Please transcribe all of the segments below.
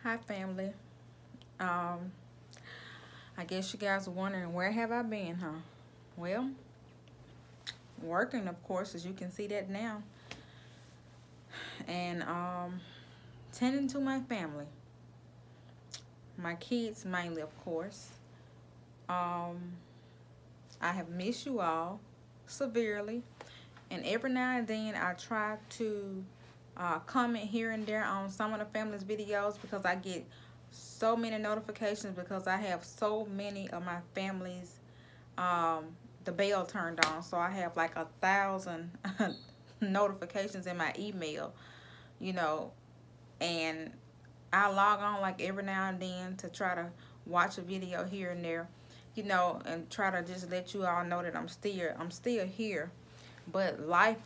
Hi, family. Um, I guess you guys are wondering, where have I been, huh? Well, working, of course, as you can see that now, and tending to my family, my kids mainly, of course. Um, I have missed you all severely, and every now and then I try to comment here and there on some of the family's videos because I get so many notifications because I have so many of my family's um, the bell turned on, so I have like 1,000 notifications in my email, you know, and I log on like every now and then to try to watch a video here and there, and try to just let you all know that I'm still here, but life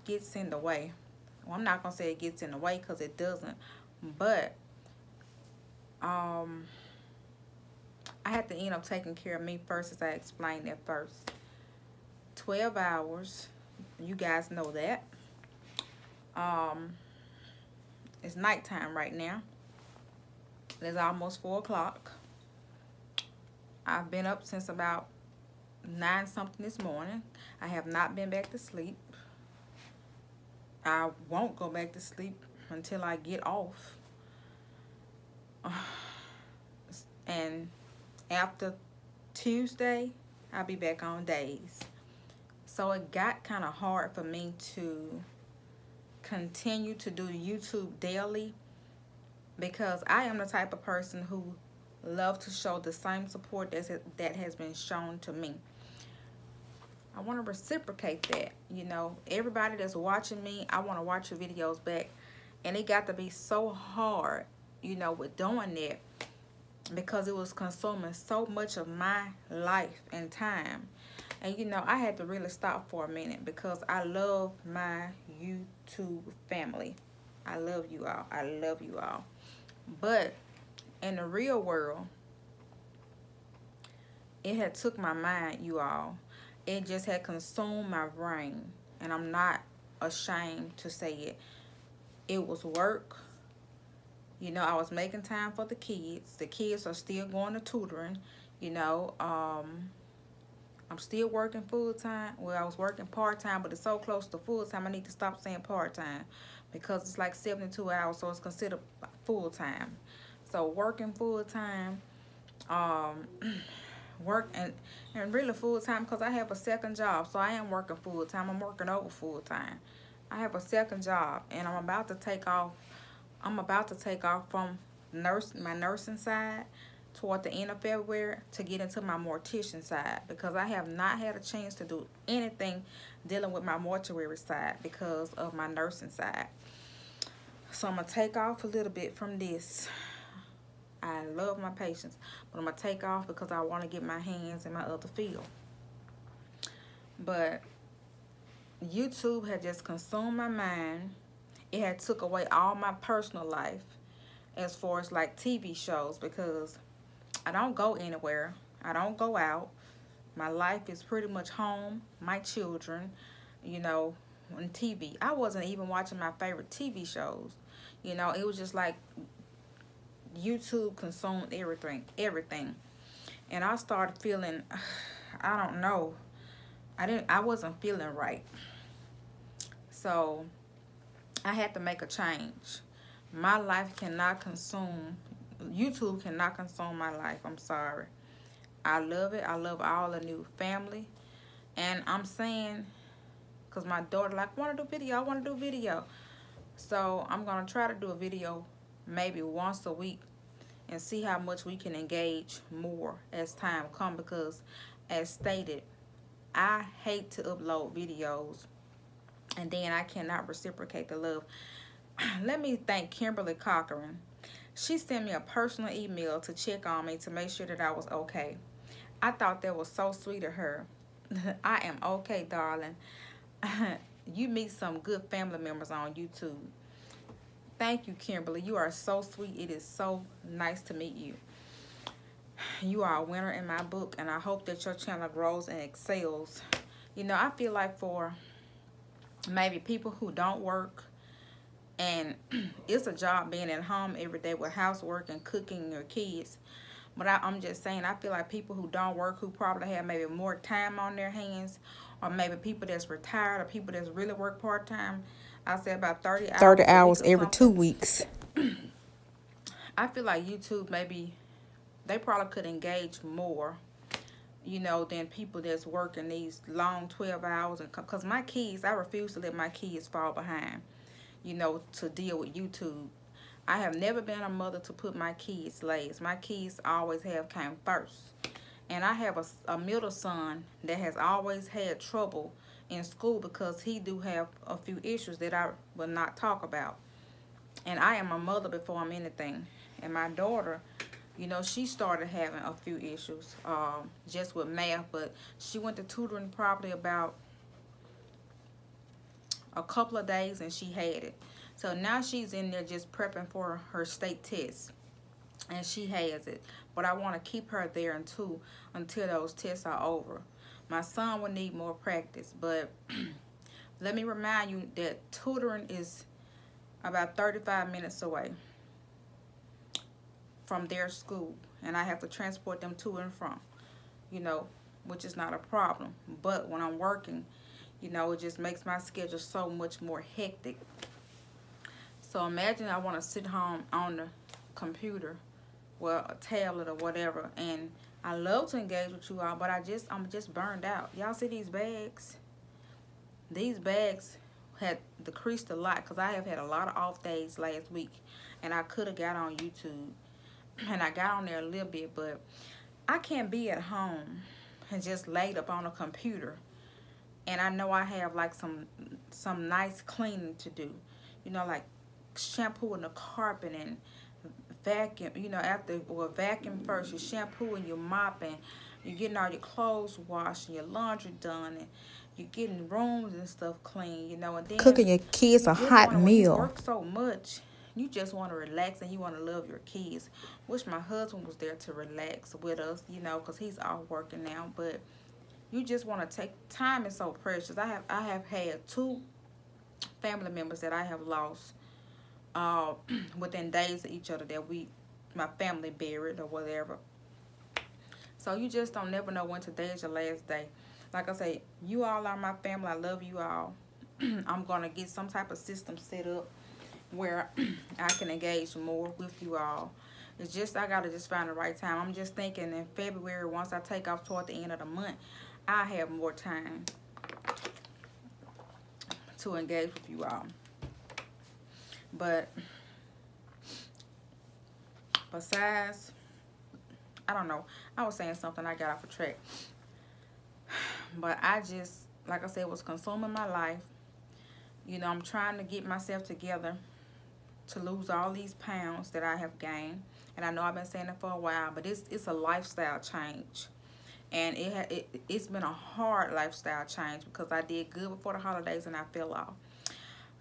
gets in the way. Well, I'm not gonna say it gets in the way because it doesn't, but um, I had to end up taking care of me first, as I explained at first. 12 hours. You guys know that. Um, it's nighttime right now. It's almost 4 o'clock. I've been up since about 9 something this morning. I have not been back to sleep. I won't go back to sleep until I get off. And after Tuesday, I'll be back on days. So it got kind of hard for me to continue to do YouTube daily because I am the type of person who love to show the same support that has been shown to me. I want to reciprocate that. Everybody that's watching me, I want to watch your videos back. And it got to be so hard, with doing that because it was consuming so much of my life and time. And I had to really stop for a minute because I love my YouTube family. I love you all. I love you all. But in the real world, it had took my mind, you all. It just had consumed my brain. And I'm not ashamed to say it. It was work. I was making time for the kids. The kids are still going to tutoring. I'm still working full-time. Well, I was working part-time, but it's so close to full-time, I need to stop saying part-time because it's like 72 hours, so it's considered full-time. So working full-time, work and really full-time because I have a second job. So I am working full-time. I'm working over full-time. I have a second job, and I'm about to take off. I'm about to take off from my nursing side toward the end of February to get into my mortician side because I have not had a chance to do anything dealing with my mortuary side because of my nursing side. So I'm going to take off a little bit from this. I love my patients, but I'm going to take off because I want to get my hands in my other field. But YouTube had just consumed my mind. It had took away all my personal life as far as like TV shows because I don't go anywhere. I don't go out. My life is pretty much home, my children, on TV. I wasn't even watching my favorite TV shows. It was just like YouTube consumed everything. And I started feeling, I don't know, I wasn't feeling right. So I had to make a change. My life cannot consume, YouTube cannot consume my life. I'm sorry. I love it. I love all the new family. And I'm saying, because my daughter like, I want to do video. So I'm going to try to do a video maybe once a week and see how much we can engage more as time comes because, as stated, I hate to upload videos and then I cannot reciprocate the love. Let me thank Kimberly Cochran. She sent me a personal email to check on me to make sure that I was okay. I thought that was so sweet of her. I am okay, darling. You meet some good family members on YouTube. Thank you, Kimberly. You are so sweet. It is so nice to meet you. You are a winner in my book, and I hope that your channel grows and excels. I feel like for maybe people who don't work And it's a job being at home every day with housework and cooking your kids. But I'm just saying, I feel like people who don't work, who probably have maybe more time on their hands, or maybe people that's retired, or people that's really work part-time, I say about 30 hours every 2 weeks. I feel like YouTube, maybe they probably could engage more, you know, than people that's working these long 12 hours. And because my kids, I refuse to let my kids fall behind, you know, to deal with YouTube. I have never been a mother to put my kids last. My kids always have came first. And I have a middle son that has always had trouble in school because he do have a few issues that I will not talk about. And I am a mother before I'm anything. And my daughter, you know, she started having a few issues just with math. But she went to tutoring probably about a couple of days and she had it. So now she's in there just prepping for her state test, and she has it. But I want to keep her there until those tests are over. My son will need more practice, but let me remind you that tutoring is about 35 minutes away from their school, and I have to transport them to and from, you know, which is not a problem. But when I'm working, you know, it just makes my schedule so much more hectic. So imagine I want to sit home on the computer, well, a tablet or whatever, and I love to engage with you all, but I'm just burned out. Y'all see these bags? These bags had decreased a lot because I have had a lot of off days last week, and I could have got on YouTube, and I got on there a little bit, but I can't be at home and just laid up on a computer, and I know I have like some nice cleaning to do, you know, like shampooing the carpet and vacuum, you know, after, well, vacuum first, you're shampooing, you're mopping, you're getting all your clothes washed and your laundry done, and you're getting rooms and stuff clean, you know, and then cooking your kids a hot meal. You work so much, you just want to relax and you want to love your kids. Wish my husband was there to relax with us, you know, because he's off working now. But you just want to take time. Is so precious. I have had 2 family members that I have lost within days of each other that my family buried or whatever. So you just don't never know when today is your last day. Like I say, you all are my family. I love you all. I'm going to get some type of system set up where I can engage more with you all. It's just I got to just find the right time. I'm just thinking in February, once I take off toward the end of the month, I have more time to engage with you all. But besides, I don't know. I was saying something, I got off a track. But I just, like I said, was consuming my life. You know, I'm trying to get myself together to lose all these pounds that I have gained. And I know I've been saying it for a while, but it's a lifestyle change. And it's been a hard lifestyle change because I did good before the holidays and I fell off.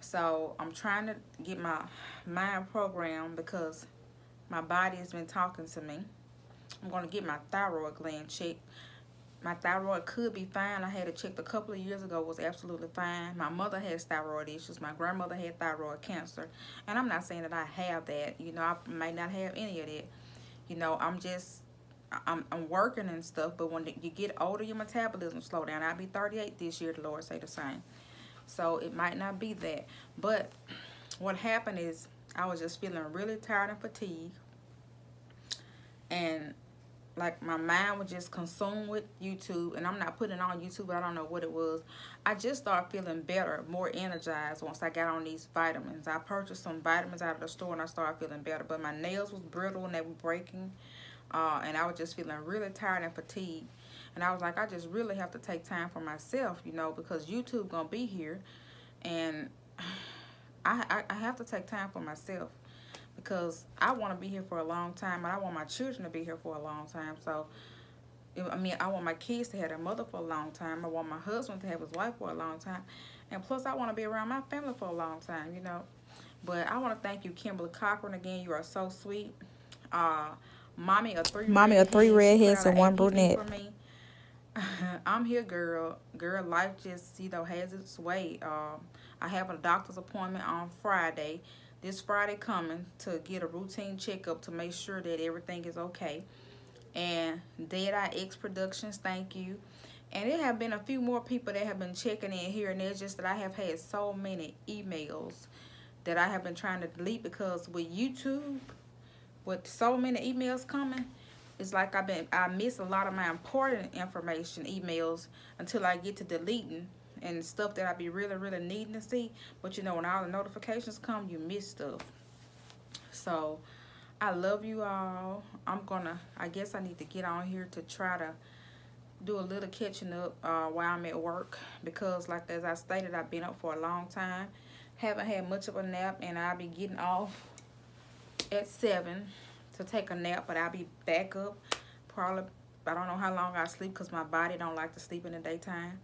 So I'm trying to get my mind programmed because my body has been talking to me. I'm going to get my thyroid gland checked. My thyroid could be fine. I had it checked a couple of years ago. It was absolutely fine. My mother has thyroid issues. My grandmother had thyroid cancer. And I'm not saying that I have that. You know, I might not have any of that. You know, I'm working and stuff. But when you get older, your metabolism slow down. I'll be 38 this year. The Lord say the same. So it might not be that. But what happened is I was just feeling really tired and fatigued. And like my mind was just consumed with YouTube. And I'm not putting it on YouTube, but I don't know what it was. I just started feeling better, more energized once I got on these vitamins. I purchased some vitamins out of the store and I started feeling better. But my nails was brittle and they were breaking. And I was just feeling really tired and fatigued. And I was like, I just really have to take time for myself, you know, because YouTube gonna be here. And I have to take time for myself because I want to be here for a long time. And I want my children to be here for a long time. So, I mean, I want my kids to have their mother for a long time. I want my husband to have his wife for a long time. And plus, I want to be around my family for a long time, you know. But I want to thank you, Kimberly Cochran, again. You are so sweet. Mommy of three redheads and one brunette. I'm here, girl. Girl, life just, has its way. I have a doctor's appointment on Friday. This Friday coming to get a routine checkup to make sure that everything is okay. And Dead Eye X Productions, thank you. And there have been a few more people that have been checking in here and there. Just that I have had so many emails that I have been trying to delete, because with YouTube, with so many emails coming, it's like I miss a lot of my important information emails until I get to deleting and stuff that I be really, really needing to see. But when all the notifications come, you miss stuff. So I love you all. I guess I need to get on here to try to do a little catching up while I'm at work, because like as I stated, I've been up for a long time, haven't had much of a nap, and I'll be getting off at 7 to take a nap, but I'll be back up probably, I don't know how long I sleep, because my body don't like to sleep in the daytime.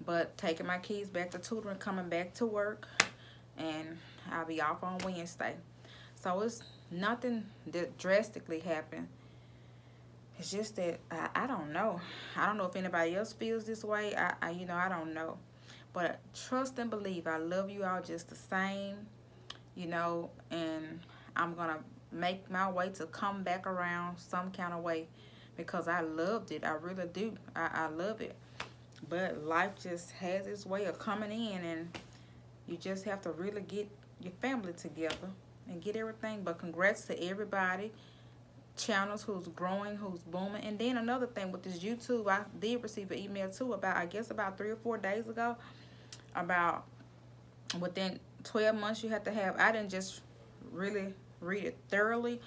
But taking my kids back to tutoring, coming back to work, and I'll be off on Wednesday. So it's nothing that drastically happened. It's just that I don't know. I don't know if anybody else feels this way. I don't know. But trust and believe, I love you all just the same, and I'm going to make my way to come back around some kind of way, because I loved it. I really do. I love it. But life just has its way of coming in, and you just have to really get your family together and get everything. But congrats to everybody, channels who's growing, who's booming. And then another thing with this YouTube, I did receive an email too about, I guess about 3 or 4 days ago, about within 12 months you have to have, I didn't just really read it thoroughly,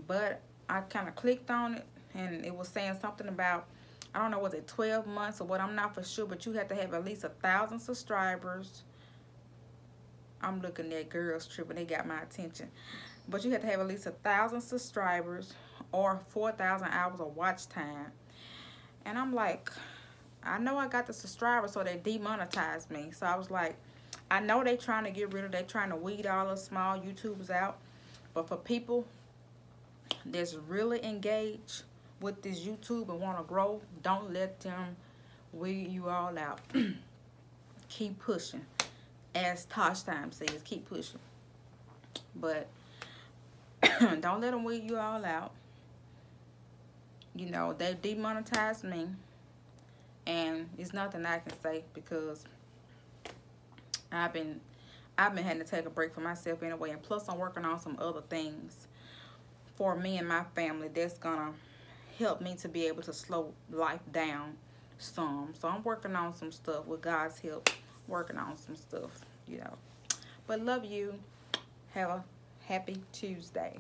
but I kind of clicked on it, and it was saying something about, I don't know, was it 12 months or what, I'm not for sure, but you have to have at least 1,000 subscribers. I'm looking at Girls Trip and they got my attention. But you have to have at least 1,000 subscribers or 4,000 hours of watch time. And I'm like, I know I got the subscribers, so they demonetized me. So I was like, I know they trying to get rid of, they trying to weed all the small YouTubers out. But for people that's really engaged with this YouTube and want to grow, don't let them weed you all out. Keep pushing. As Tosh Time says, keep pushing. But don't let them weed you all out. They demonetized me, and it's nothing I can say, because I've been having to take a break for myself anyway, and plus I'm working on some other things for me and my family that's gonna help me to be able to slow life down some. So I'm working on some stuff with God's help, working on some stuff, But love you. Have a happy Tuesday.